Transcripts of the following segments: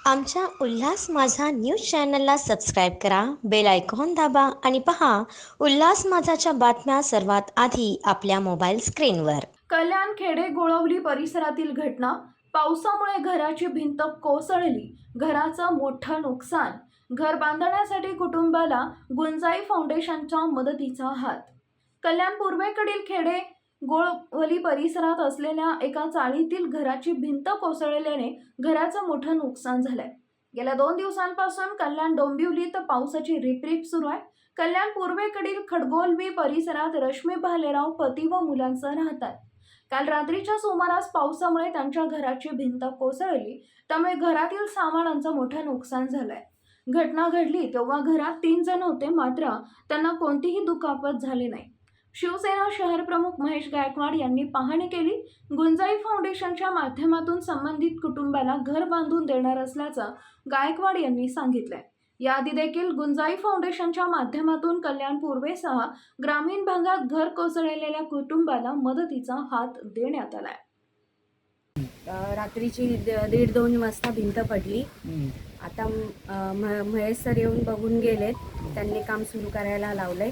आमच्या उल्हास माझा न्यूज चॅनलला सबस्क्राईब करा, बेल आयकॉन दाबा आणि पहा उल्हास माझाच्या बातम्या सर्वात आधी आपल्या मोबाईल स्क्रीनवर. कल्याण खेडे गोळवली परिसरातील घटना. पावसामुळे घराची भिंत कोसळली, घराचं मोठं नुकसान. घर बांधण्यासाठी कुटुंबाला गुंजाई फाउंडेशनच्या मदतीचा हात. कल्याण पूर्वेकडील खेडे गोळवली परिसरात असलेल्या एका चाळीतील घराची भिंत कोसळल्याने घराचं मोठं नुकसान झालंय. गेल्या 2 दिवसांपासून कल्याण डोंबिवलीत पावसाची रिपरिप सुरू आहे. कल्याण पूर्वेकडील खडगोलवी परिसरात रश्मी भालेराव पती व मुलांसह राहतात. काल रात्रीच्या सुमारास पावसामुळे त्यांच्या घराची भिंत कोसळली, त्यामुळे घरातील सामानांचं मोठं नुकसान झालंय. घटना घडली तेव्हा घरात 3 जण होते, मात्र त्यांना कोणतीही दुखापत झाली नाही. शिवसेना शहर प्रमुख महेश गायकवाड यांनी पाहणी केली. गुंजाई फाउंडेशनच्या माध्यमातून संबंधित कुटुंबाला घर बांधून देणार असल्याचं गायकवाड यांनी सांगितलंय. याआधी देखील गुंजाई फाउंडेशनच्या माध्यमातून कल्याण पूर्वेसह ग्रामीण भागात घर कोसळलेल्या कुटुंबाला मदतीचा हात देण्यात आलाय. रात्रीची 1:30-2 वाजता भिंत पडली. आता महेश सर येऊन बघून गेलेत. त्यांनी काम सुरू करायला लावलंय.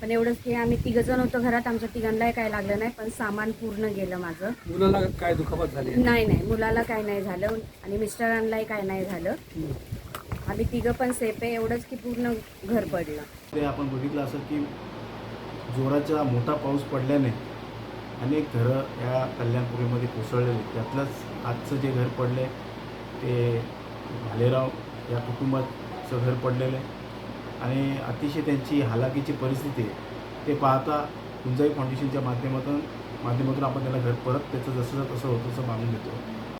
पण एवढंच की आम्ही 3 जण होतो घरात. आमच्या तिघांनाही काय लागलं नाही, पण सामान पूर्ण गेलं माझं. मुलाला काय दुखापत झाली? नाही, मुलाला काय नाही झालं आणि मिस्टरांनाही काय नाही झालं. आम्ही 3 पण सेफ आहे. एवढंच की पूर्ण घर पडलं. ते आपण बघितलं असं की जोराचा मोठा पाऊस पडल्याने अनेक घरं या कल्याणपुरीमध्ये कोसळलेली. त्यातलंच आजचं जे घर पडले ते भालेराव या कुटुंबाचं घर पडलेलं आहे आणि अतिशय त्यांची हालाकीची परिस्थिती आहे. ते पाहता गुंजाई फाउंडेशनच्या माध्यमातून आपण त्याला घर परत त्याचं जसं तसं होतं तसं बांधून देतो.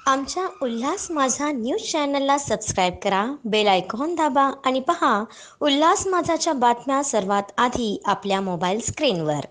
आमच्या उल्हास माझा न्यूज चॅनलला सबस्क्राईब करा, बेल आयकॉन दाबा आणि पहा उल्हास माझाच्या बातम्या सर्वात आधी आपल्या मोबाईल स्क्रीनवर.